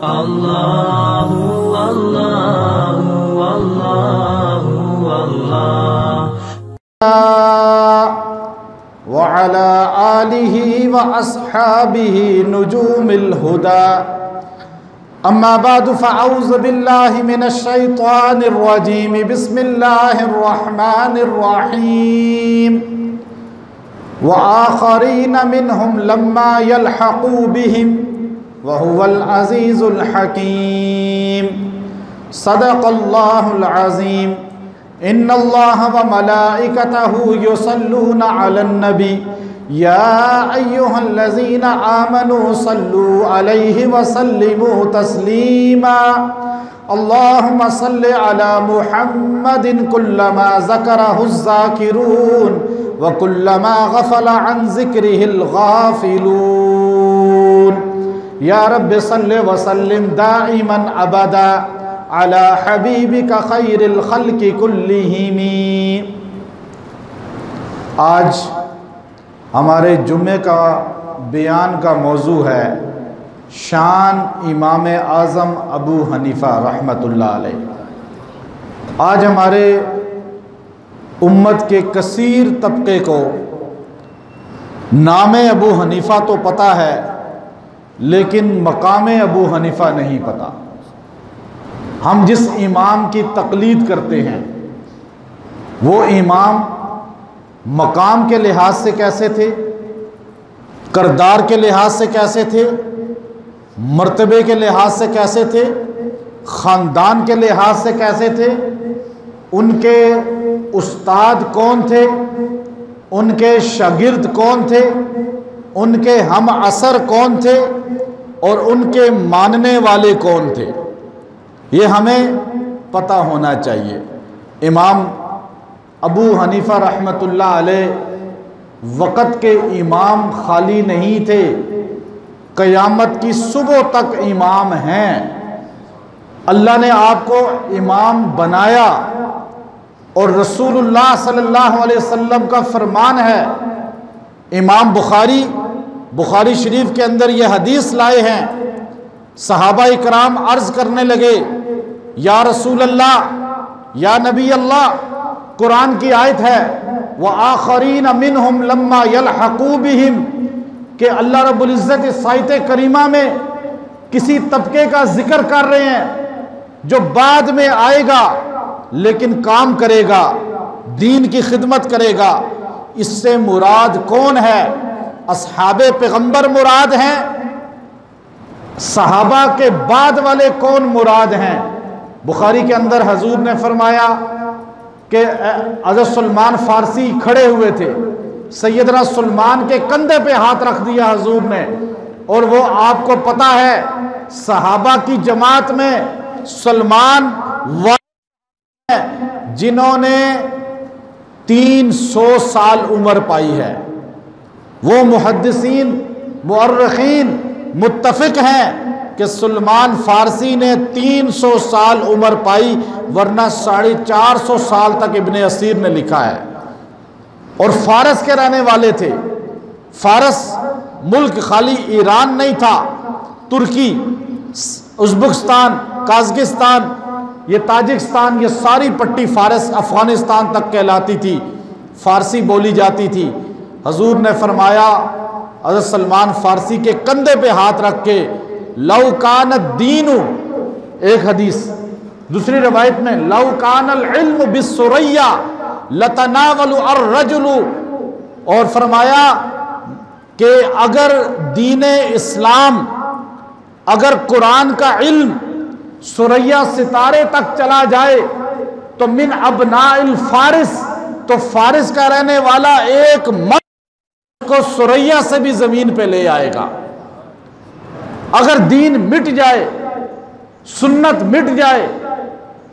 اللہ اللہ اللہ اللہ وعلى آله وأصحابه نجوم الهدى أما بعد فأعوذ بالله من الشيطان الرجيم بسم الله الرحمن الرحيم وآخرين منهم لما يلحقوا بهم وهو العزيز الحكيم صدق الله العظيم ان الله وملائكته يصلون على النبي يا ايها الذين امنوا صلوا عليه وسلموا تسليما اللهم صل على محمد كلما ذكره الذاكرون وكلما غفل عن ذكره الغافلون يا رب صل وسلم دائما ابدا على حبیبک خیر الخلق کلہم۔ آج ہمارے جمعے کا بیان کا موضوع ہے شان امام اعظم ابو حنیفہ رحمۃ اللہ علیہ۔ آج ہمارے امت کے کثیر طبقے کو نام ابو حنیفہ تو پتہ ہے لیکن مقام ابو حنیفہ نہیں پتہ۔ ہم جس امام کی تقلید کرتے ہیں وہ امام مقام کے لحاظ سے کیسے تھے، کردار کے لحاظ سے کیسے تھے، مرتبے کے لحاظ سے کیسے تھے، خاندان کے لحاظ سے کیسے تھے، ان کے استاد کون تھے، ان کے شاگرد کون تھے، ان کے ہم عصر کون تھے اور ان کے ماننے والے کون تھے، یہ ہمیں پتہ ہونا چاہیے۔ امام ابو حنیفہ رحمۃ اللہ علیہ وقت کے امام خالی نہیں تھے، قیامت کی صبح تک امام ہیں۔ اللہ نے آپ کو امام بنایا اور رسول اللہ صلی اللہ علیہ وسلم کا فرمان ہے۔ امام بخاری شریف کے اندر یہ حدیث لائے ہیں، صحابہ اکرام عرض کرنے لگے یا رسول اللہ یا نبی اللہ، قرآن کی آیت ہے وَآخَرِينَ مِنْهُمْ لَمَّا يَلْحَقُوا بِهِمْ کہ اللہ رب العزت اس آیت کریمہ میں کسی طبقے کا ذکر کر رہے ہیں جو بعد میں آئے گا لیکن کام کرے گا، دین کی خدمت کرے گا۔ اس سے مراد کون ہے؟ اصحاب پیغمبر مراد ہیں؟ صحابہ کے بعد والے کون مراد ہیں؟ بخاری کے اندر حضور نے فرمایا کہ حضرت سلمان فارسی کھڑے ہوئے تھے، سیدنا سلمان کے کندھے پہ ہاتھ رکھ دیا حضور نے، اور وہ آپ کو پتہ ہے صحابہ کی جماعت میں سلمان ہیں جنہوں نے 300 سال عمر پائی ہے۔ وہ محدثین مؤرخین متفق ہیں کہ سلمان فارسی نے 300 سال عمر پائی، ورنہ 450 سال تک ابن اسیر نے لکھا ہے۔ اور فارس کے رہنے والے تھے۔ فارس ملک خالی ایران نہیں تھا، ترکی، ازبکستان، قازقستان، یہ تاجکستان، یہ ساری پٹی فارس افغانستان تک کہلاتی تھی، فارسی بولی جاتی تھی۔ حضور نے فرمایا حضرت سلمان فارسی کے کندھے پہ ہاتھ رکھ کے لو کان الدین، ایک حدیث، دوسری روایت میں لو کان العلم بالثریا لتناول الرجل، اور فرمایا کہ اگر دین اسلام، اگر قرآن کا علم ثریا ستارے تک چلا جائے تو من ابناء الفارس، تو فارس کا رہنے والا ایک مرد کو ثریا سے بھی زمین پہ لے آئے گا۔ اگر دین مٹ جائے، سنت مٹ جائے،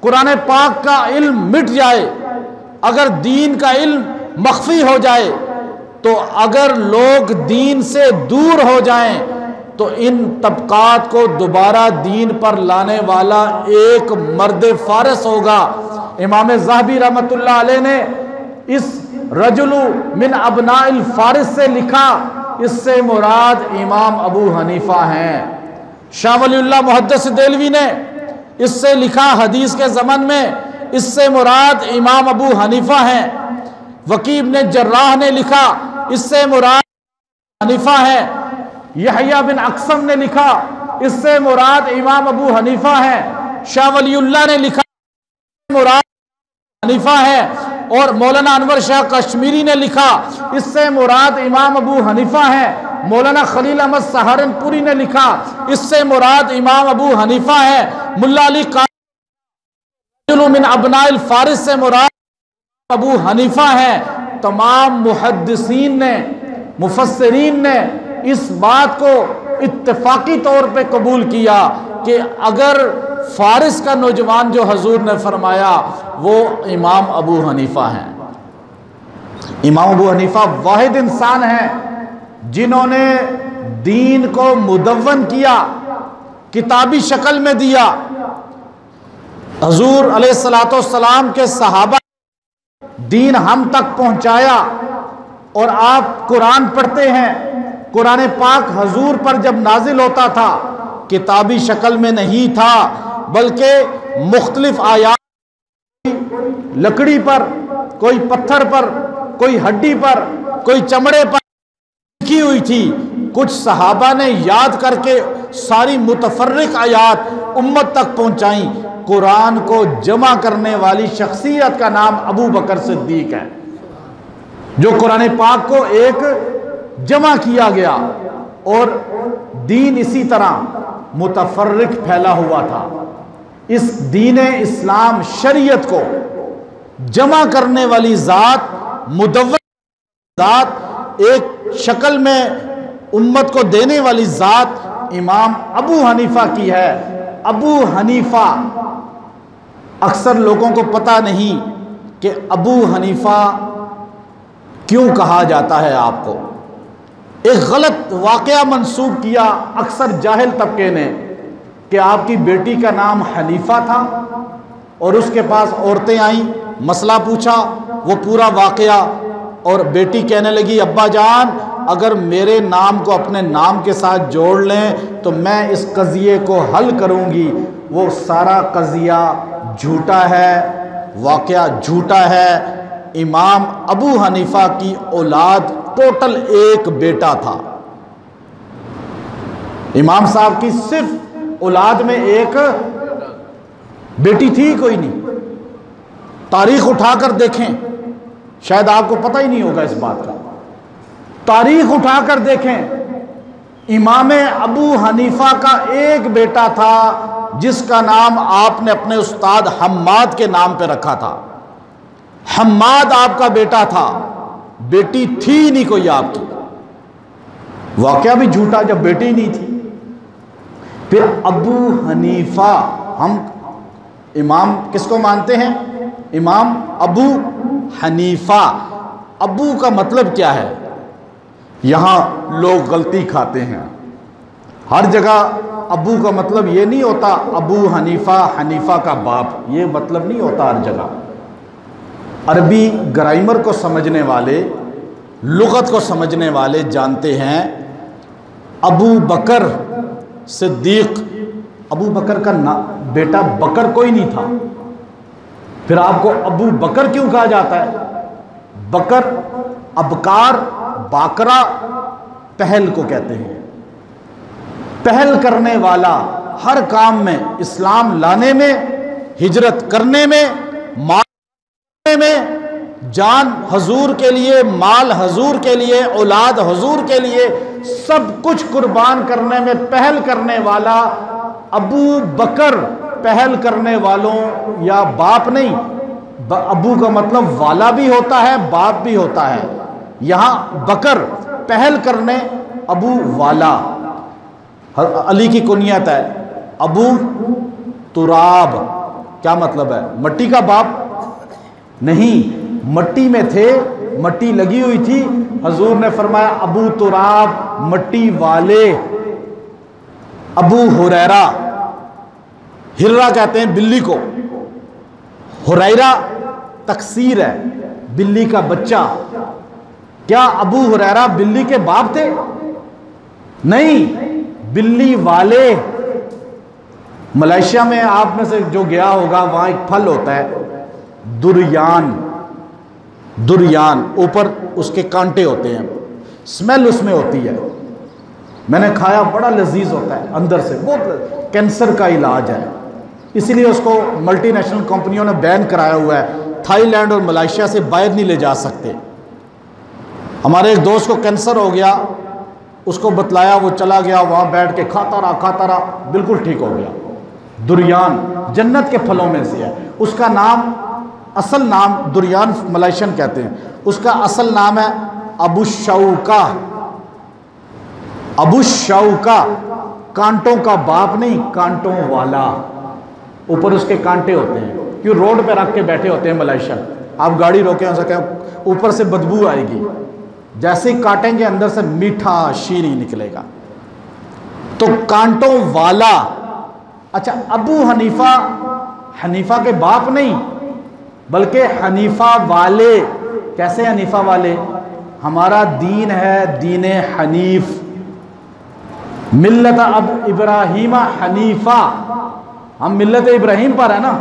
قرآن پاک کا علم مٹ جائے، اگر دین کا علم مخفی ہو جائے، تو اگر لوگ دین سے دور ہو جائیں تو ان طبقات کو دوبارہ دین پر لانے والا ایک مرد فارس ہوگا۔ امام ذہبی رحمۃ اللہ علیہ نے اس رجل من ابناء الفارس سے لکھا، اس سے مراد امام ابو حنیفہ ہیں۔ شاہ ولی اللہ محدث دہلوی نے اس سے لکھا حدیث کے زمن میں اس سے مراد امام ابو حنیفہ ہیں۔ وکیع بن جراح نے لکھا اس سے مراد حنیفہ ہے۔ یحییٰ بن اقسم نے لکھا اس سے مراد امام ابو حنیفہ ہے۔ شاہ ولی اللہ نے لکھا مراد حنیفہ ہے، اور مولانا انور شاہ کشمیری نے لکھا اس سے مراد امام ابو حنیفہ ہے۔ مولانا خلیل احمد سہارنپوری نے لکھا اس سے مراد امام ابو حنیفہ ہے۔ ملا علی قاری من ابناء الفارس سے مراد ابو حنیفہ ہے۔ تمام محدثین نے، مفسرین نے اس بات کو اتفاقی طور پہ قبول کیا کہ اگر فارس کا نوجوان جو حضور نے فرمایا وہ امام ابو حنیفہ ہیں۔ امام ابو حنیفہ واحد انسان ہیں جنہوں نے دین کو مدون کیا، کتابی شکل میں دیا۔ حضور علیہ السلام کے صحابہ دین ہم تک پہنچایا، اور آپ قرآن پڑھتے ہیں، قرآن پاک حضور پر جب نازل ہوتا تھا کتابی شکل میں نہیں تھا، بلکہ مختلف آیات لکڑی پر، کوئی پتھر پر، کوئی ہڈی پر، کوئی چمڑے پر لکھی ہوئی تھی۔ کچھ صحابہ نے یاد کر کے ساری متفرق آیات امت تک پہنچائیں۔ قرآن کو جمع کرنے والی شخصیت کا نام ابو بکر صدیق ہے، جو قرآن پاک کو ایک جمع کیا گیا، اور دین اسی طرح متفرق پھیلا ہوا تھا۔ اس دین اسلام شریعت کو جمع کرنے والی ذات، مدون ذات، ایک شکل میں امت کو دینے والی ذات امام ابو حنیفہ کی ہے۔ ابو حنیفہ اکثر لوگوں کو پتہ نہیں کہ ابو حنیفہ کیوں کہا جاتا ہے۔ آپ کو ایک غلط واقعہ منسوب کیا اکثر جاہل طبقے نے کہ آپ کی بیٹی کا نام حنیفہ تھا، اور اس کے پاس عورتیں آئیں، مسئلہ پوچھا، وہ پورا واقعہ، اور بیٹی کہنے لگی ابا جان اگر میرے نام کو اپنے نام کے ساتھ جوڑ لیں تو میں اس قضیے کو حل کروں گی۔ وہ سارا قضیہ جھوٹا ہے، واقعہ جھوٹا ہے۔ امام ابو حنیفہ کی اولاد ٹوٹل ایک بیٹا تھا۔ امام صاحب کی صرف اولاد میں ایک بیٹی تھی، کوئی نہیں۔ تاریخ اٹھا کر دیکھیں، شاید آپ کو پتہ ہی نہیں ہوگا اس بات کا۔ تاریخ اٹھا کر دیکھیں، امام ابو حنیفہ کا ایک بیٹا تھا جس کا نام آپ نے اپنے استاد حماد کے نام پہ رکھا تھا۔ حماد آپ کا بیٹا تھا، بیٹی تھی نہیں کوئی آپ کی۔ واقعہ بھی جھوٹا جب بیٹی نہیں تھی۔ پھر ابو حنیفہ، ہم امام کس کو مانتے ہیں؟ امام ابو حنیفہ۔ ابو کا مطلب کیا ہے؟ یہاں لوگ غلطی کھاتے ہیں۔ ہر جگہ ابو کا مطلب یہ نہیں ہوتا ابو حنیفہ، حنیفہ کا باپ، یہ مطلب نہیں ہوتا ہر جگہ۔ عربی گرامر کو سمجھنے والے، لغت کو سمجھنے والے جانتے ہیں ابو بکر صدیق، ابو بکر کا بیٹا بکر کوئی نہیں تھا، پھر آپ کو ابو بکر کیوں کہا جاتا ہے؟ بکر، ابکار، باکرا پہل کو کہتے ہیں۔ پہل کرنے والا، ہر کام میں، اسلام لانے میں، ہجرت کرنے میں، مال میں، جان حضور کے لیے، مال حضور کے لیے، اولاد حضور کے لیے، سب کچھ قربان کرنے میں پہل کرنے والا ابو بکر۔ پہل کرنے والوں یا باپ نہیں، ابو کا مطلب والا بھی ہوتا ہے، باپ بھی ہوتا ہے۔ یہاں بکر پہل کرنے، ابو والا۔ علی کی کنیت ہے ابو تراب، کیا مطلب ہے؟ مٹی کا باپ نہیں، مٹی میں تھے، مٹی لگی ہوئی تھی، حضور نے فرمایا ابو تراب، مٹی والے۔ ابو ہریرہ، ہررہ کہتے ہیں بلی کو، ہریرہ تکسیر ہے، بلی کا بچہ۔ کیا ابو ہریرہ بلی کے باپ تھے؟ نہیں، بلی والے، ملائیشیا میں آپ میں سے جو گیا ہوگا وہاں ایک پھل ہوتا ہے دریان، دریان اوپر اس کے کانٹے ہوتے ہیں، سمیل اس میں ہوتی ہے، میں نے کھایا، بڑا لذیذ ہوتا ہے اندر سے، بہت کینسر کا علاج ہے، اسی لیے اس کو ملٹی نیشنل کمپنیوں نے بین کرایا ہوا ہے، تھائی لینڈ اور ملائیشیا سے باہر نہیں لے جا سکتے۔ ہمارے ایک دوست کو کینسر ہو گیا، اس کو بتلایا، وہ چلا گیا وہاں بیٹھ کے کھاتا رہا، بالکل ٹھیک ہو گیا۔ دریان جنت کے پھلوں میں سے ہے، اس کا نام، اصل نام دریان ملائیشین کہتے ہیں، اس کا اصل نام ہے ابو شوکا، ابو شوکا، کانٹوں کا باپ نہیں، کانٹوں والا، اوپر اس کے کانٹے ہوتے ہیں، کیوں روڈ پہ رکھ کے بیٹھے ہوتے ہیں ملائیشین، آپ گاڑی روکیں ہو سکے اوپر سے بدبو آئے گی، جیسے ہی کاٹیں گے اندر سے میٹھا شیریں نکلے گا، تو کانٹوں والا۔ اچھا، ابو حنیفہ، حنیفہ کے باپ نہیں بلکہ حنیفہ والے۔ کیسے حنیفہ والے؟ ہمارا دین ہے دین حنیف، ملت اب ابراہیم حنیفہ، ہم ملت ابراہیم پر ہے نا۔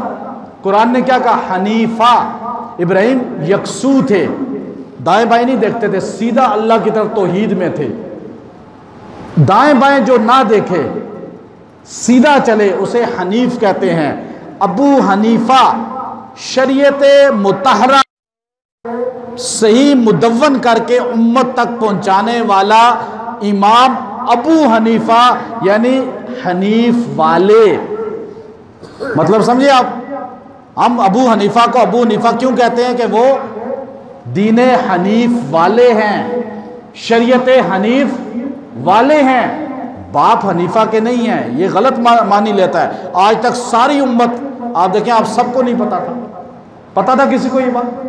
قرآن نے کیا کہا؟ حنیفہ، ابراہیم یکسو تھے، دائیں بائیں نہیں دیکھتے تھے، سیدھا اللہ کی طرف توحید میں تھے، دائیں بائیں جو نہ دیکھے سیدھا چلے اسے حنیف کہتے ہیں۔ ابو حنیفہ شریعت مطہرہ صحیح مدون کر کے امت تک پہنچانے والا امام ابو حنیفہ، یعنی حنیف والے، مطلب سمجھے آپ؟ ہم ابو حنیفہ کو ابو حنیفہ کیوں کہتے ہیں؟ کہ وہ دین حنیف والے ہیں، شریعت حنیف والے ہیں، باپ حنیفہ کے نہیں ہیں۔ یہ غلط مانی لیتا ہے آج تک ساری امت، آپ دیکھیں آپ سب کو نہیں پتا تھا، پتا تھا کسی کو یہ بات؟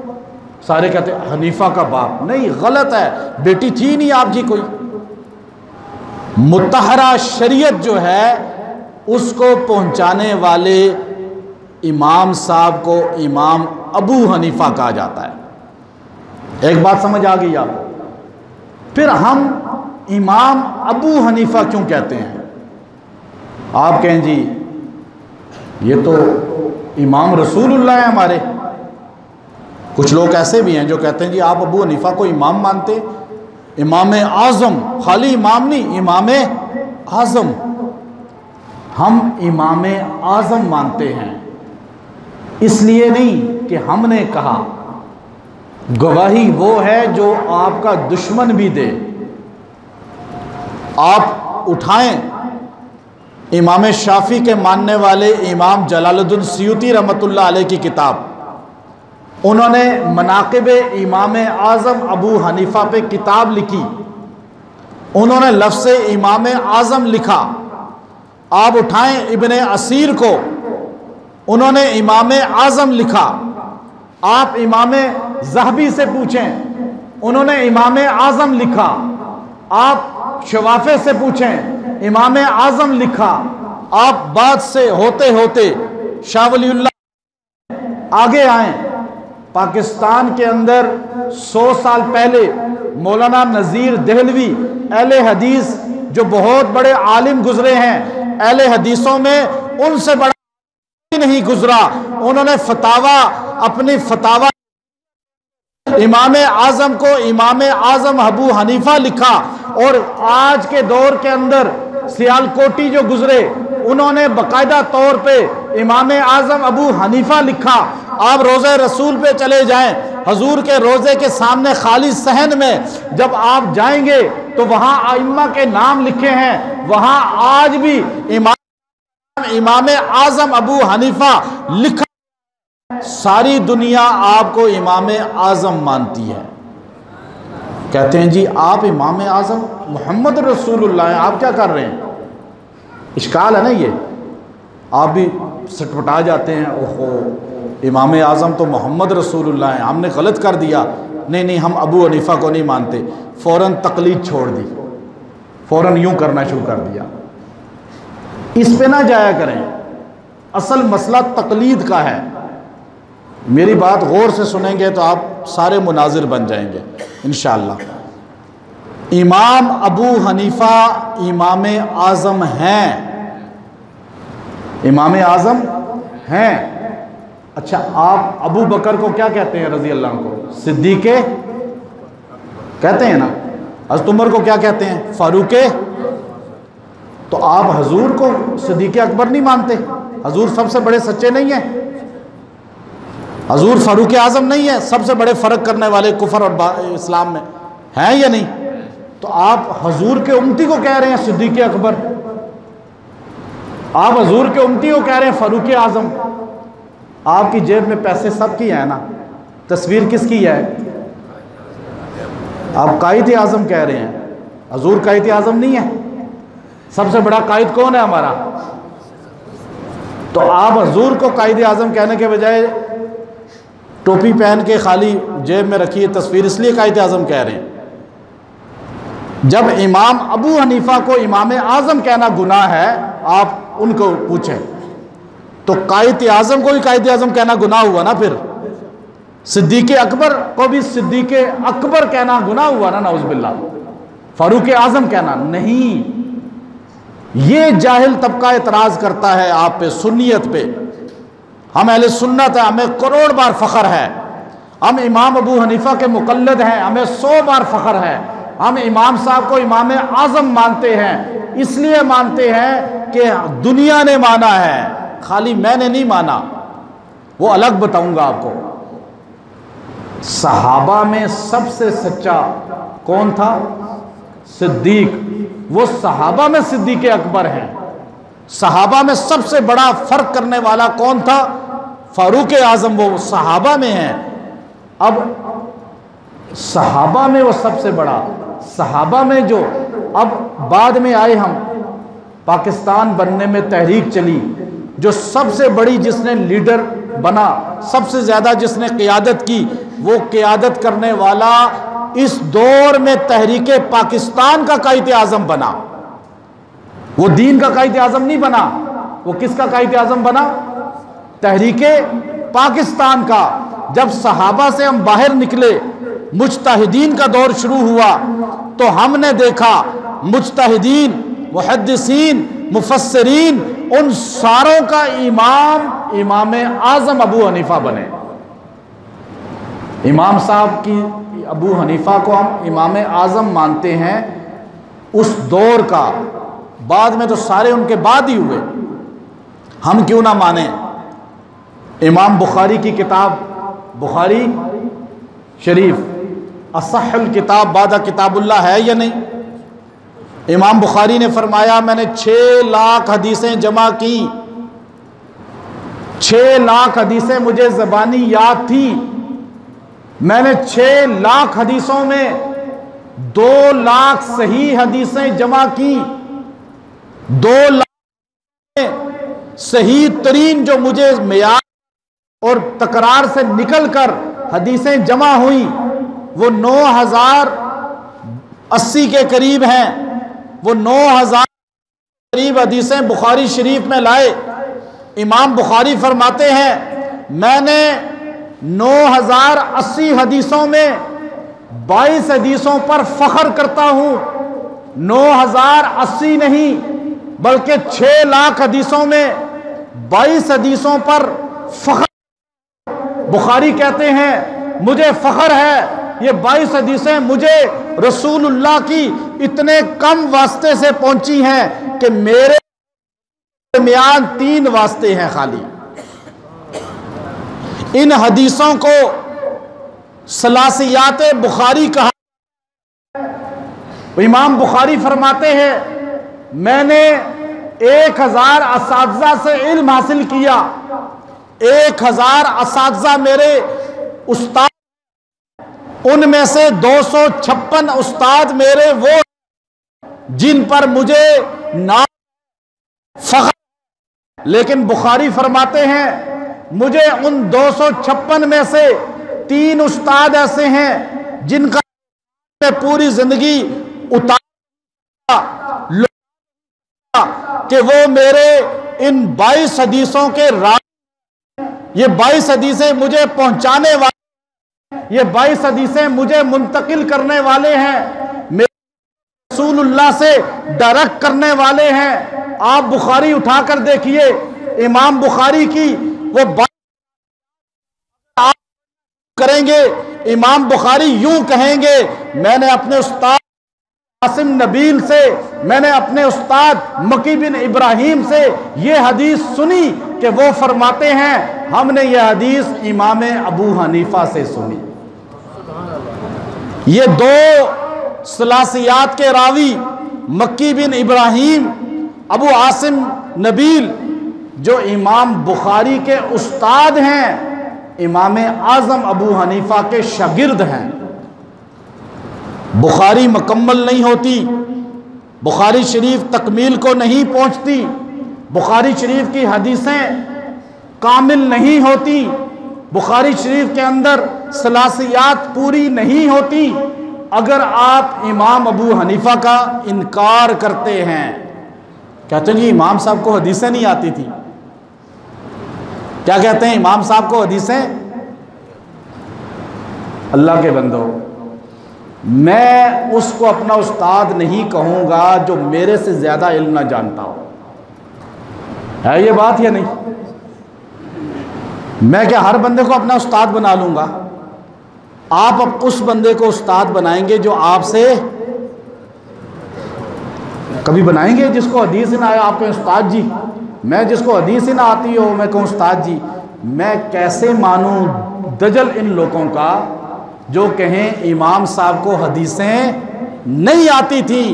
سارے کہتے ہیں حنیفہ کا باپ، نہیں، غلط ہے، بیٹی تھی نہیں آپ جی کوئی۔ مطہرہ شریعت جو ہے اس کو پہنچانے والے امام صاحب کو امام ابو حنیفہ کہا جاتا ہے۔ ایک بات سمجھ آ گئی آپ؟ پھر ہم امام ابو حنیفہ کیوں کہتے ہیں؟ آپ کہیں جی یہ تو امام رسول اللہ ہیں ہمارے۔ کچھ لوگ ایسے بھی ہیں جو کہتے ہیں جی آپ ابو حنیفہ کو امام مانتے، امام اعظم، خالی امام نہیں، امام اعظم۔ ہم امام اعظم مانتے ہیں، اس لیے نہیں کہ ہم نے کہا، گواہی وہ ہے جو آپ کا دشمن بھی دے۔ آپ اٹھائیں امام شافعی کے ماننے والے امام جلال الدین سیوطی رحمۃ اللہ علیہ کی کتاب، انہوں نے مناقب امام اعظم ابو حنیفہ پہ کتاب لکھی، انہوں نے لفظ امام اعظم لکھا۔ آپ اٹھائیں ابن اسیر کو، انہوں نے امام اعظم لکھا۔ آپ امام ذہبی سے پوچھیں، انہوں نے امام اعظم لکھا۔ آپ شوافے سے پوچھیں، امام اعظم لکھا۔ آپ بات سے ہوتے ہوتے شاہ ولی اللہ آگے آئیں، پاکستان کے اندر 100 سال پہلے مولانا نذیر دہلوی اہل حدیث جو بہت بڑے عالم گزرے ہیں، اہل حدیثوں میں ان سے بڑا نہیں گزرا، انہوں نے فتاوی، اپنی فتاوی امام اعظم کو امام اعظم ابو حنیفہ لکھا۔ اور آج کے دور کے اندر سیالکوٹی جو گزرے، انہوں نے باقاعدہ طور پہ امام اعظم ابو حنیفہ لکھا۔ آپ روضہ رسول پہ چلے جائیں، حضور کے روضے کے سامنے خالی صحن میں جب آپ جائیں گے تو وہاں ائمہ کے نام لکھے ہیں، وہاں آج بھی امام اعظم ابو حنیفہ لکھا۔ ساری دنیا آپ کو امام اعظم مانتی ہے، کہتے ہیں جی آپ امام اعظم محمد رسول اللہ ہیں، آپ کیا کر رہے ہیں؟ اشکال ہے نا یہ، آپ بھی سٹپٹا جاتے ہیں، اوہو امام اعظم تو محمد رسول اللہ ہیں، ہم نے غلط کر دیا، نہیں ہم ابو حنیفہ کو نہیں مانتے، فوراً تقلید چھوڑ دی، فوراً یوں کرنا شروع کر دیا۔ اس پہ نہ جایا کریں، اصل مسئلہ تقلید کا ہے۔ میری بات غور سے سنیں گے تو آپ سارے مناظر بن جائیں گے انشاءاللہ۔ امام ابو حنیفہ امام اعظم ہیں، امام اعظم ہیں۔ اچھا آپ ابو بکر کو کیا کہتے ہیں رضی اللہ عنہ کو؟ صدیق کہتے ہیں نا۔ حضرت عمر کو کیا کہتے ہیں؟ فاروق۔ تو آپ حضور کو صدیق اکبر نہیں مانتے؟ حضور سب سے بڑے سچے نہیں ہیں؟ حضور فاروق اعظم نہیں ہے؟ سب سے بڑے فرق کرنے والے کفر اور اسلام میں ہیں یا نہیں؟ تو آپ حضور کے امتی کو کہہ رہے ہیں صدیق اکبر، آپ حضور کے امتی کو کہہ رہے ہیں فاروق اعظم۔ آپ کی جیب میں پیسے سب کی ہیں نا، تصویر کس کی ہے؟ آپ قائد اعظم کہہ رہے ہیں، حضور قائد اعظم نہیں ہے؟ سب سے بڑا قائد کون ہے ہمارا؟ تو آپ حضور کو قائد اعظم کہنے کے بجائے ٹوپی پہن کے خالی جیب میں رکھی تصویر، اس لیے قائد اعظم کہہ رہے ہیں۔ جب امام ابو حنیفہ کو امام اعظم کہنا گناہ ہے، آپ ان کو پوچھیں، تو قائد اعظم کو بھی قائد اعظم کہنا گناہ ہوا نا؟ پھر صدیق اکبر کو بھی صدیق اکبر کہنا گناہ ہوا نا؟ نعوذ باللہ۔ فاروق اعظم کہنا نہیں۔ یہ جاہل طبقہ اعتراض کرتا ہے آپ پہ، سنیت پہ۔ ہم اہل سنت ہیں، ہمیں کروڑ بار فخر ہے۔ ہم امام ابو حنیفہ کے مقلد ہیں، ہمیں 100 بار فخر ہے۔ ہم امام صاحب کو امام اعظم مانتے ہیں، اس لیے مانتے ہیں کہ دنیا نے مانا ہے، خالی میں نے نہیں مانا۔ وہ الگ بتاؤں گا آپ کو۔ صحابہ میں سب سے سچا کون تھا؟ صدیق۔ وہ صحابہ میں صدیق اکبر ہیں۔ صحابہ میں سب سے بڑا فرق کرنے والا کون تھا؟ فاروق اعظم۔ وہ صحابہ میں ہیں۔ اب صحابہ میں وہ سب سے بڑا، صحابہ میں جو اب بعد میں آئے، ہم پاکستان بننے میں تحریک چلی، جو سب سے بڑی جس نے لیڈر بنا، سب سے زیادہ جس نے قیادت کی، وہ قیادت کرنے والا اس دور میں تحریک پاکستان کا قائد اعظم بنا۔ وہ دین کا قائد اعظم نہیں بنا، وہ کس کا قائد اعظم بنا؟ تحریک پاکستان کا۔ جب صحابہ سے ہم باہر نکلے، مجتہدین کا دور شروع ہوا، تو ہم نے دیکھا مجتہدین، محدثین، مفسرین، ان ساروں کا امام اعظم ابو حنیفہ بنے۔ امام صاحب کی ابو حنیفہ کو ہم امام اعظم مانتے ہیں اس دور کا۔ بعد میں تو سارے ان کے بعد ہی ہوئے، ہم کیوں نہ مانیں؟ امام بخاری کی کتاب بخاری شریف اصح الکتاب بعد کتاب اللہ ہے یا نہیں؟ امام بخاری نے فرمایا میں نے 6 لاکھ حدیثیں جمع کی، 6 لاکھ حدیثیں مجھے زبانی یاد تھی۔ میں نے 6 لاکھ حدیثوں میں 2 لاکھ صحیح حدیثیں جمع کی۔ 2 لاکھ صحیح ترین جو مجھے معیار اور تکرار سے نکل کر حدیثیں جمع ہوئیں، وہ 9080 کے قریب ہیں۔ وہ 9000 قریب حدیثیں بخاری شریف میں لائے۔ امام بخاری فرماتے ہیں میں نے 9080 حدیثوں میں 22 حدیثوں پر فخر کرتا ہوں۔ 9080 نہیں بلکہ 6 لاکھ حدیثوں میں 22 حدیثوں پر فخر۔ بخاری کہتے ہیں مجھے فخر ہے، یہ 22 حدیثیں مجھے رسول اللہ کی اتنے کم واسطے سے پہنچی ہیں کہ میرے درمیان 3 واسطے ہیں خالی۔ ان حدیثوں کو ثلاثیات بخاری کہا۔ امام بخاری فرماتے ہیں میں نے 1000 اساتذہ سے علم حاصل کیا۔ 1000 اساتذہ میرے استاد، ان میں سے 256 استاد میرے وہ جن پر مجھے نام فخر۔ لیکن بخاری فرماتے ہیں مجھے ان 256 میں سے 3 استاد ایسے ہیں جن کا میں پوری زندگی اتارا کہ وہ میرے ان 22 حدیثوں کے یہ 22 حدیثیں مجھے پہنچانے والے، یہ 22 حدیثیں مجھے منتقل کرنے والے ہیں، رسول اللہ سے ڈائریکٹ کرنے والے ہیں۔ آپ بخاری اٹھا کر دیکھیے امام بخاری کی وہ بات کریں گے، امام بخاری یوں کہیں گے، میں نے اپنے استاد عاصم نبیل سے، میں نے اپنے استاد مکی بن ابراہیم سے یہ حدیث سنی کہ وہ فرماتے ہیں ہم نے یہ حدیث امام ابو حنیفہ سے سنی۔ یہ دو ثلاثیات کے راوی مکی بن ابراہیم، ابو عاصم نبیل، جو امام بخاری کے استاد ہیں، امام اعظم ابو حنیفہ کے شاگرد ہیں۔ بخاری مکمل نہیں ہوتی، بخاری شریف تکمیل کو نہیں پہنچتی، بخاری شریف کی حدیثیں کامل نہیں ہوتی، بخاری شریف کے اندر ثلاثیات پوری نہیں ہوتی اگر آپ امام ابو حنیفہ کا انکار کرتے ہیں۔ کہتے ہیں جی امام صاحب کو حدیثیں نہیں آتی تھی۔ کیا کہتے ہیں؟ امام صاحب کو حدیثیں؟ اللہ کے بندو، میں اس کو اپنا استاد نہیں کہوں گا جو میرے سے زیادہ علم نہ جانتا ہو۔ ہے یہ بات یا نہیں؟ میں کیا ہر بندے کو اپنا استاد بنا لوں گا؟ آپ اب اس بندے کو استاد بنائیں گے جو آپ سے کبھی بنائیں گے جس کو حدیث نہ آئے آپ کہیں استاد جی؟ میں جس کو حدیث ہی نہ آتی ہو میں کہوں استاد جی؟ میں کیسے مانوں دجل ان لوگوں کا جو کہیں امام صاحب کو حدیثیں نہیں آتی تھی؟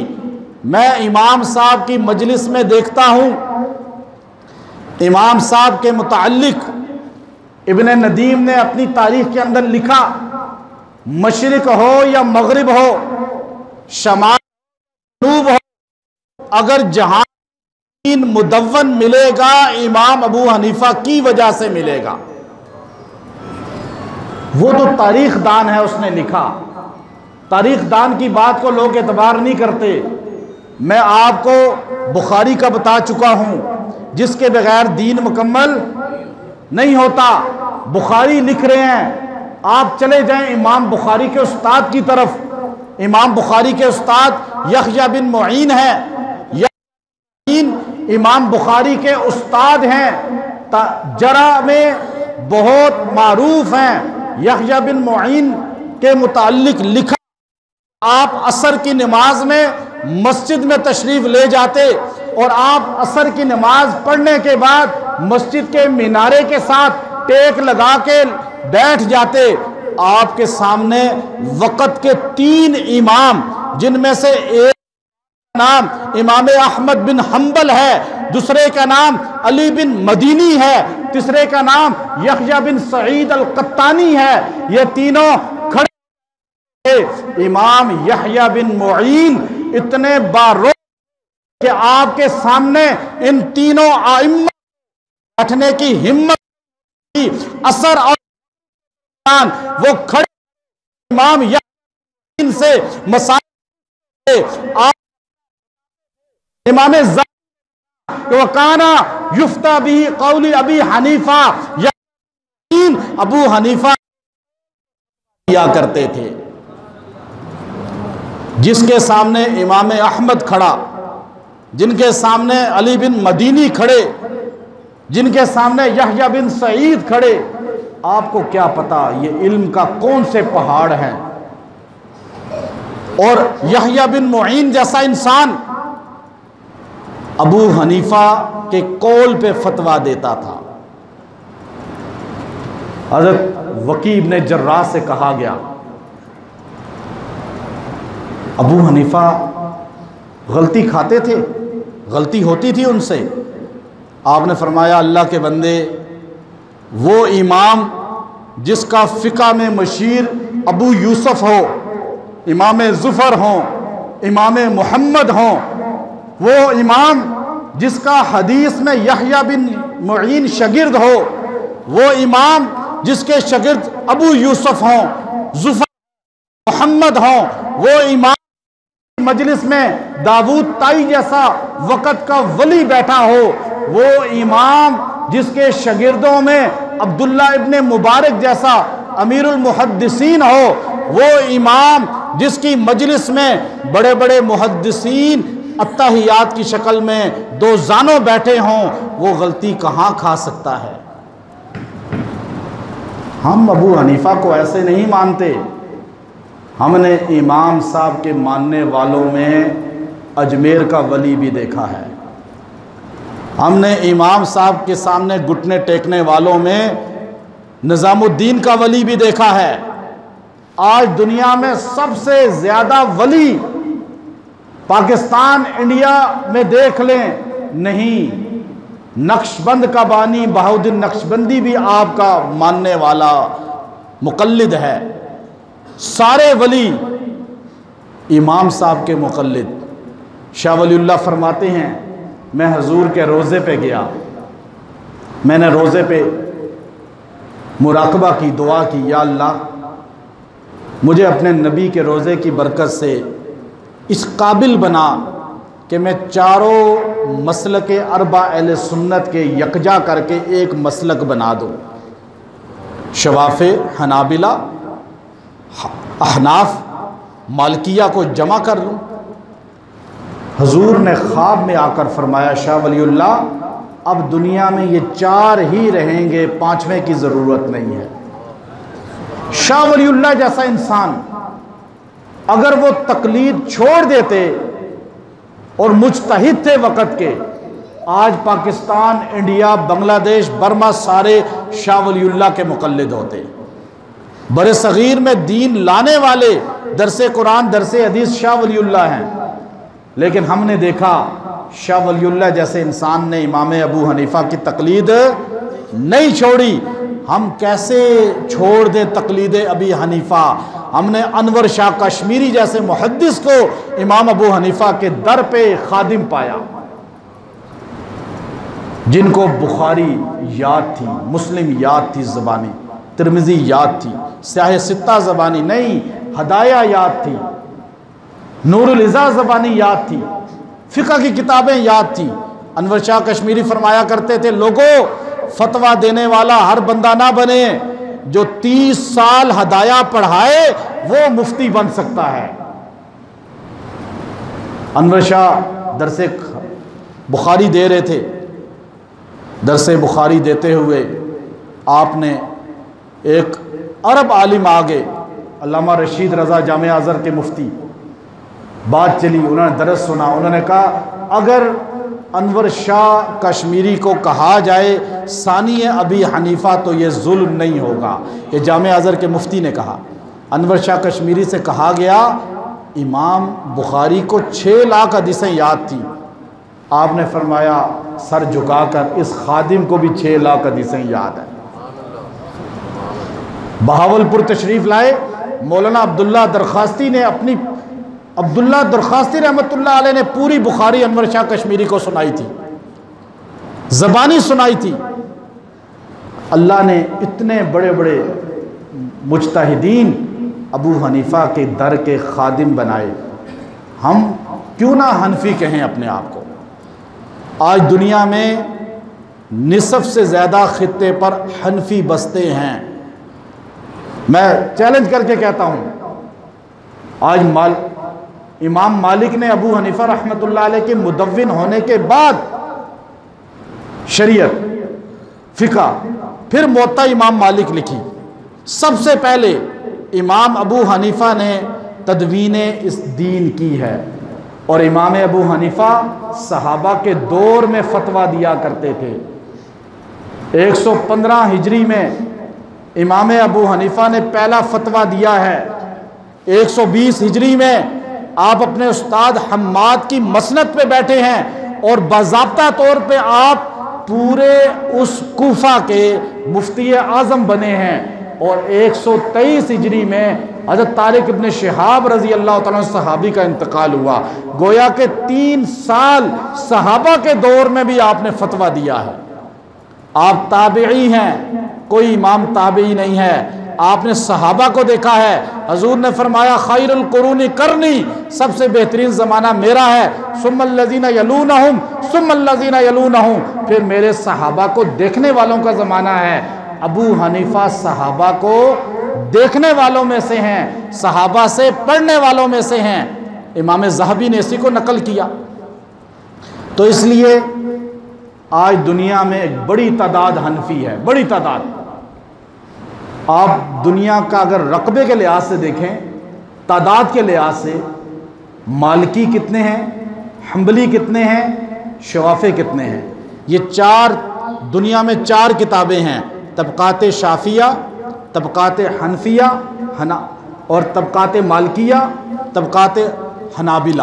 میں امام صاحب کی مجلس میں دیکھتا ہوں، امام صاحب کے متعلق ابن ندیم نے اپنی تاریخ کے اندر لکھا، مشرق ہو یا مغرب ہو، شمال جنوب ہو، اگر جہاں مدون ملے گا امام ابو حنیفہ کی وجہ سے ملے گا۔ وہ تو تاریخ دان ہے، اس نے لکھا۔ تاریخ دان کی بات کو لوگ اعتبار نہیں کرتے۔ میں آپ کو بخاری کا بتا چکا ہوں جس کے بغیر دین مکمل نہیں ہوتا۔ بخاری لکھ رہے ہیں، آپ چلے جائیں امام بخاری کے استاد کی طرف۔ امام بخاری کے استاد یحییٰ بن معین ہیں، امام بخاری کے استاد ہیں، جرح میں بہت معروف ہیں۔ یحییٰ بن معین کے متعلق لکھا، آپ عصر کی نماز میں مسجد میں تشریف لے جاتے اور آپ عصر کی نماز پڑھنے کے بعد مسجد کے مینارے کے ساتھ ٹیک لگا کے بیٹھ جاتے۔ آپ کے سامنے وقت کے 3 امام، جن میں سے ایک نام امام احمد بن حنبل ہے، دوسرے کا نام علی بن مدینی ہے، تیسرے کا نام یحییٰ بن سعید القطانی ہے، یہ تینوں کھڑے۔ امام یحییٰ بن معین اتنے باروق کہ آپ کے سامنے ان تینوں ائمہ بیٹھنے کی ہمت کی، اثر اور وہ کھڑے امام یحییٰ سے مسائل امام وکانا یفتہ بھی قول ابی حنیفہ، یقین ابو حنیفہ کیا کرتے تھے۔ جس کے سامنے امام احمد کھڑا، جن کے سامنے علی بن مدینی کھڑے، جن کے سامنے یحییٰ بن سعید کھڑے، آپ کو کیا پتا یہ علم کا کون سے پہاڑ ہیں؟ اور یحییٰ بن معین جیسا انسان ابو حنیفہ کے قول پہ فتویٰ دیتا تھا۔ حضرت وکیع بن جراح سے کہا گیا، ابو حنیفہ غلطی کھاتے تھے، غلطی ہوتی تھی ان سے؟ آپ نے فرمایا اللہ کے بندے، وہ امام جس کا فقہ میں مشیر ابو یوسف ہو، امام ظفر ہوں، امام محمد ہوں، وہ امام جس کا حدیث میں یحییٰ بن معین شاگرد ہو، وہ امام جس کے شاگرد ابو یوسف ہوں، ظفر محمد ہوں، وہ امام مجلس میں داؤد طائی جیسا وقت کا ولی بیٹھا ہو، وہ امام جس کے شاگردوں میں عبداللہ ابن مبارک جیسا امیر المحدثین ہو، وہ امام جس کی مجلس میں بڑے بڑے محدثین التحیات کی شکل میں دو زانوں بیٹھے ہوں، وہ غلطی کہاں کھا سکتا ہے؟ ہم ابو حنیفہ کو ایسے نہیں مانتے. ہم نے امام صاحب کے ماننے والوں میں اجمیر کا ولی بھی دیکھا ہے. ہم نے امام صاحب کے سامنے گھٹنے ٹیکنے والوں میں نظام الدین کا ولی بھی دیکھا ہے. آج دنیا میں سب سے زیادہ ولی پاکستان انڈیا میں دیکھ لیں نہیں، نقشبند کا بانی بہاؤالدین نقشبندی بھی آپ کا ماننے والا مقلد ہے. سارے ولی امام صاحب کے مقلد. شاہ ولی اللہ فرماتے ہیں میں حضور کے روزے پہ گیا، میں نے روزے پہ مراقبہ کی، دعا کی، یا اللہ مجھے اپنے نبی کے روزے کی برکت سے اس قابل بنا کہ میں چاروں مسلک اربع اہل سنت کے یکجا کر کے ایک مسلک بنا دوں. شوافع، حنابلہ، احناف، مالکیہ کو جمع کر لوں. حضور نے خواب میں آ کر فرمایا شاہ ولی اللہ اب دنیا میں یہ چار ہی رہیں گے، پانچویں کی ضرورت نہیں ہے. شاہ ولی اللہ جیسا انسان اگر وہ تقلید چھوڑ دیتے اور مجتہد تھے وقت کے، آج پاکستان، انڈیا، بنگلہ دیش، برما سارے شاہ ولی اللہ کے مقلد ہوتے. بر صغیر میں دین لانے والے درس قرآن، درس حدیث شاہ ولی اللہ ہیں. لیکن ہم نے دیکھا شاہ ولی اللہ جیسے انسان نے امام ابو حنیفہ کی تقلید نہیں چھوڑی. ہم کیسے چھوڑ دیں تقلید ابی حنیفہ؟ ہم نے انور شاہ کشمیری جیسے محدث کو امام ابو حنیفہ کے در پہ خادم پایا، جن کو بخاری یاد تھی، مسلم یاد تھی زبانی، ترمذی یاد تھی، سیاہ ستہ زبانی نہیں، ہدایہ یاد تھی، نور العزا زبانی یاد تھی، فقہ کی کتابیں یاد تھی. انور شاہ کشمیری فرمایا کرتے تھے لوگوں فتویٰ دینے والا ہر بندہ نہ بنے، جو 30 سال ہدایہ پڑھائے وہ مفتی بن سکتا ہے. انور شاہ درس بخاری دے رہے تھے، درس بخاری دیتے ہوئے آپ نے ایک عرب عالم آگے، علامہ رشید رضا جامعہ ازہر کے مفتی، بات چلی، انہوں نے درس سنا، انہوں نے کہا اگر انور شاہ کشمیری کو کہا جائے ثانی ابی حنیفہ تو یہ ظلم نہیں ہوگا. یہ جامعہ ازہر کے مفتی نے کہا. انور شاہ کشمیری سے کہا گیا امام بخاری کو 6 لاکھ حدیثیں یاد تھی. آپ نے فرمایا سر جھکا کر اس خادم کو بھی 6 لاکھ حدیثیں یاد ہیں. بہاولپور تشریف لائے مولانا عبداللہ درخواستی نے عبداللہ درخواستی رحمت اللہ علیہ نے پوری بخاری انور شاہ کشمیری کو سنائی تھی، زبانی سنائی تھی. اللہ نے اتنے بڑے بڑے مجتہدین ابو حنیفہ کے در کے خادم بنائے. ہم کیوں نہ حنفی کہیں اپنے آپ کو؟ آج دنیا میں نصف سے زیادہ خطے پر حنفی بستے ہیں. میں چیلنج کر کے کہتا ہوں آج امام مالک نے ابو حنیفہ رحمت اللہ علیہ کے مدون ہونے کے بعد شریعت، فقہ، پھر موطا امام مالک لکھی. سب سے پہلے امام ابو حنیفہ نے تدوین اس دین کی ہے. اور امام ابو حنیفہ صحابہ کے دور میں فتویٰ دیا کرتے تھے. 115 ہجری میں امام ابو حنیفہ نے پہلا فتویٰ دیا ہے. 120 ہجری میں آپ اپنے استاد حماد کی مسند پہ بیٹھے ہیں اور باضابطہ طور پہ آپ پورے اس کوفہ کے مفتی اعظم بنے ہیں. اور 123 ہجری میں حضرت طارق ابن شہاب رضی اللہ تعالیٰ عنہ صحابی کا انتقال ہوا. گویا کہ 3 سال صحابہ کے دور میں بھی آپ نے فتویٰ دیا ہے. آپ تابعی ہیں، کوئی امام تابعی نہیں ہے. آپ نے صحابہ کو دیکھا ہے. حضور نے فرمایا خیر القرون کرنی، سب سے بہترین زمانہ میرا ہے، ثم الذین یلونہم ثم الذین یلونہم، پھر میرے صحابہ کو دیکھنے والوں کا زمانہ ہے. ابو حنیفہ صحابہ کو دیکھنے والوں میں سے ہیں، صحابہ سے پڑھنے والوں میں سے ہیں. امام ذہبی نے اسی کو نقل کیا. تو اس لیے آج دنیا میں ایک بڑی تعداد حنفی ہے، بڑی تعداد۔ آپ دنیا کا اگر رقبے کے لحاظ سے دیکھیں، تعداد کے لحاظ سے، مالکی کتنے ہیں، حنبلی کتنے ہیں، شوافی کتنے ہیں؟ یہ چار، دنیا میں چار کتابیں ہیں، طبقات شافیہ، طبقات حنفیہ اور طبقات مالکیہ، طبقات حنابلہ،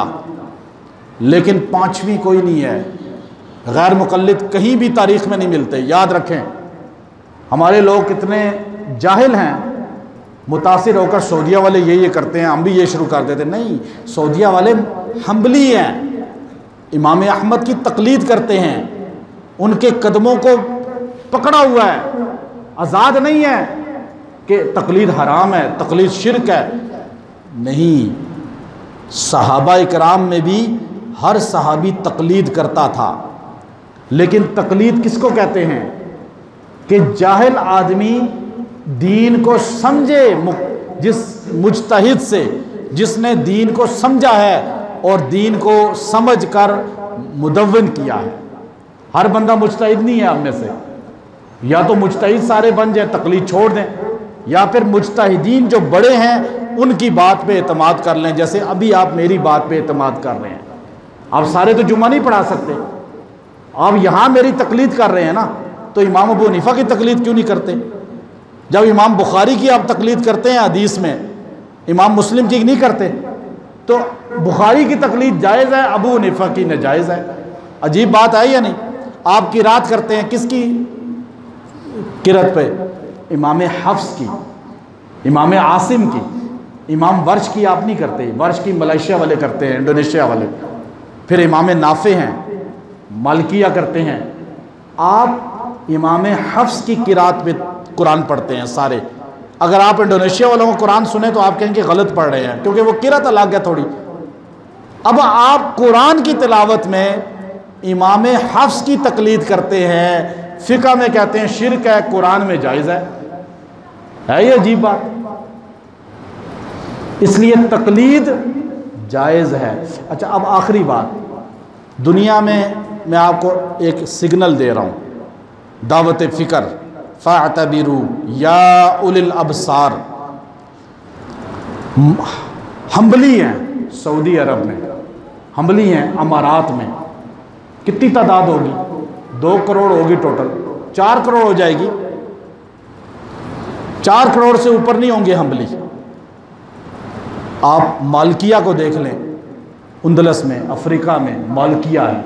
لیکن پانچویں کوئی نہیں ہے۔ غیر مقلد کہیں بھی تاریخ میں نہیں ملتے، یاد رکھیں۔ ہمارے لوگ کتنے جاہل ہیں، متاثر ہو کر سعودیہ والے یہ کرتے ہیں، ہم بھی یہ شروع کر دیتے، نہیں، سعودیہ والے حنبلی ہیں، امام احمد کی تقلید کرتے ہیں، ان کے قدموں کو پکڑا ہوا ہے، آزاد نہیں ہے کہ تقلید حرام ہے، تقلید شرک ہے، نہیں۔ صحابہ اکرام میں بھی ہر صحابی تقلید کرتا تھا، لیکن تقلید کس کو کہتے ہیں؟ کہ جاہل آدمی دین کو سمجھے، جس مجتہد سے، جس نے دین کو سمجھا ہے اور دین کو سمجھ کر مدون کیا ہے۔ ہر بندہ مجتہد نہیں ہے ہم میں سے، یا تو مجتہد سارے بن جائیں، تقلید چھوڑ دیں، یا پھر مجتہدین جو بڑے ہیں ان کی بات پہ اعتماد کر لیں، جیسے ابھی آپ میری بات پہ اعتماد کر رہے ہیں۔ آپ سارے تو جمعہ نہیں پڑھا سکتے، آپ یہاں میری تقلید کر رہے ہیں نا، تو امام ابو حنیفہ کی تقلید کیوں نہیں کرتے؟ جب امام بخاری کی آپ تقلید کرتے ہیں حدیث میں، امام مسلم کی نہیں کرتے، تو بخاری کی تقلید جائز ہے، ابو حنیفہ کی ناجائز ہے۔ عجیب بات ہے یا نہیں؟ آپ قرات کرتے ہیں، کس کی قرات پہ؟ امام حفص کی، امام عاصم کی، امام ورش کی آپ نہیں کرتے، ورش کی ملائیشیا والے کرتے ہیں، انڈونیشیا والے، پھر امام نافع ہیں، مالکیہ کرتے ہیں۔ آپ امام حفص کی قرات پہ قرآن پڑھتے ہیں سارے۔ اگر آپ انڈونیشیا والوں کو قرآن سنیں تو آپ کہیں گے غلط پڑھ رہے ہیں، کیونکہ وہ قرات الگ ہے تھوڑی۔ اب آپ قرآن کی تلاوت میں امام حفص کی تقلید کرتے ہیں، فقہ میں کہتے ہیں شرک ہے، قرآن میں جائز ہے یہ عجیب بات؟ اس لیے تقلید جائز ہے۔ اچھا، اب آخری بات، دنیا میں آپ کو ایک سگنل دے رہا ہوں، دعوت فکر، فَاعْتَبِرُوا یا اُولِي الْأَبْصَارِ۔ حنبلی ہیں سعودی عرب میں، حنبلی ہیں امارات میں، کتنی تعداد ہوگی؟ 2 کروڑ ہوگی ٹوٹل، 4 کروڑ ہو جائے گی، 4 کروڑ سے اوپر نہیں ہوں گے حنبلی۔ آپ مالکیہ کو دیکھ لیں، اندلس میں، افریقہ میں مالکیہ ہے،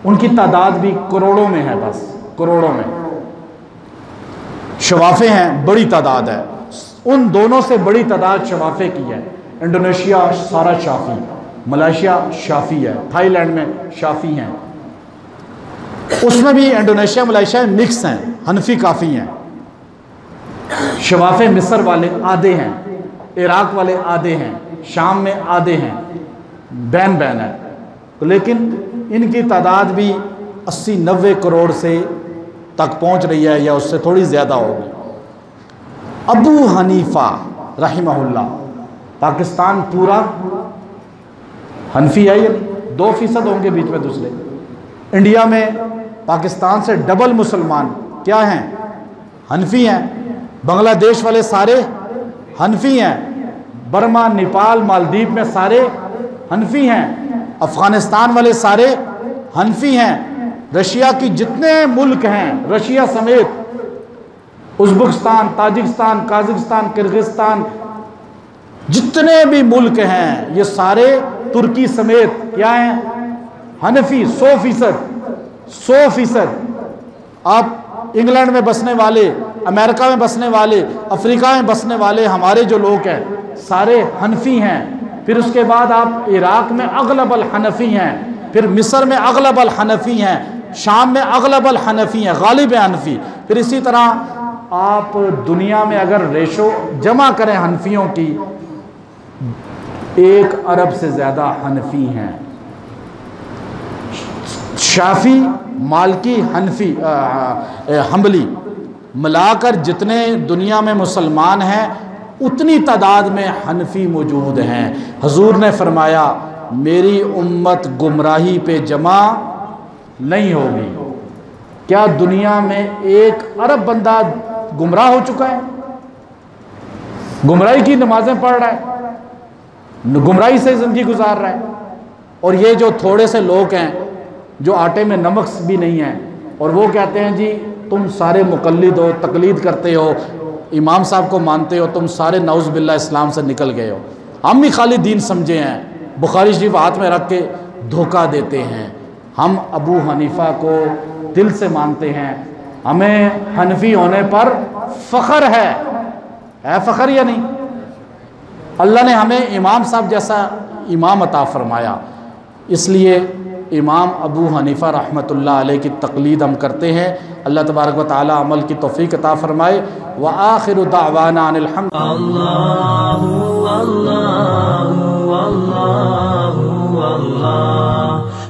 ان کی تعداد بھی کروڑوں میں ہے، بس کروڑوں میں۔ شوافے ہیں، بڑی تعداد ہے، ان دونوں سے بڑی تعداد شوافے کی ہے۔ انڈونیشیا سارا شافی، ملائیشیا شافی ہے، تھائی لینڈ میں شافی ہیں، اس میں بھی انڈونیشیا ملائیشیا مکس ہیں، حنفی کافی ہیں۔ شوافے مصر والے آدھے ہیں، عراق والے آدھے ہیں، شام میں آدھے ہیں، بین بین ہے، لیکن ان کی تعداد بھی 80-90 کروڑ سے تک پہنچ رہی ہے، یا اس سے تھوڑی زیادہ ہوگی۔ ابو حنیفہ رحمہ اللہ، پاکستان پورا حنفی ہے، یا 2% ہوں گے بیچ میں دوسرے۔ انڈیا میں پاکستان سے ڈبل مسلمان کیا ہیں؟ حنفی ہیں۔ بنگلہ دیش والے سارے حنفی ہیں، برما، نیپال، مالدیپ میں سارے حنفی ہیں، افغانستان والے سارے حنفی ہیں، رشیا کی جتنے ملک ہیں، رشیا سمیت، ازبکستان، تاجکستان، قازقستان، کرغزستان، جتنے بھی ملک ہیں یہ سارے، ترکی سمیت کیا ہیں؟ حنفی، 100%۔ آپ انگلینڈ میں بسنے والے، امریکہ میں بسنے والے، افریقہ میں بسنے والے ہمارے جو لوگ ہیں سارے حنفی ہیں۔ پھر اس کے بعد آپ عراق میں اغلب الحنفی ہیں، پھر مصر میں اغلب الحنفی ہیں، شام میں اغلب الحنفی ہیں، غالب حنفی۔ پھر اسی طرح آپ دنیا میں اگر ریشو جمع کریں حنفیوں کی، 1 ارب سے زیادہ حنفی ہیں۔ شافی، مالکی، حنفی، حنبلی ملا کر جتنے دنیا میں مسلمان ہیں اتنی تعداد میں حنفی موجود ہیں۔ حضور نے فرمایا میری امت گمراہی پہ جمع نہیں ہوگی۔ کیا دنیا میں 1 ارب بندہ گمراہ ہو چکا ہے؟ گمراہی کی نمازیں پڑھ رہا ہے، گمراہی سے زندگی گزار رہا ہے، اور یہ جو تھوڑے سے لوگ ہیں جو آٹے میں نمک بھی نہیں ہیں، اور وہ کہتے ہیں جی تم سارے مقلد ہو، تقلید کرتے ہو، امام صاحب کو مانتے ہو، تم سارے نعوذ باللہ اسلام سے نکل گئے ہو، ہم بھی خالی دین سمجھے ہیں، بخاری شریف ہاتھ میں رکھ کے دھوکہ دیتے ہیں۔ ہم ابو حنیفہ کو دل سے مانتے ہیں، ہمیں حنفی ہونے پر فخر ہے فخر یا نہیں؟ اللہ نے ہمیں امام صاحب جیسا امام عطا فرمایا، اس لیے امام ابو حنیفہ رحمۃ اللہ علیہ کی تقلید ہم کرتے ہیں۔ اللہ تبارک و تعالی عمل کی توفیق عطا فرمائے۔ وآخر دعوانا ان الحمد اللہ اللہ اللہ اللہ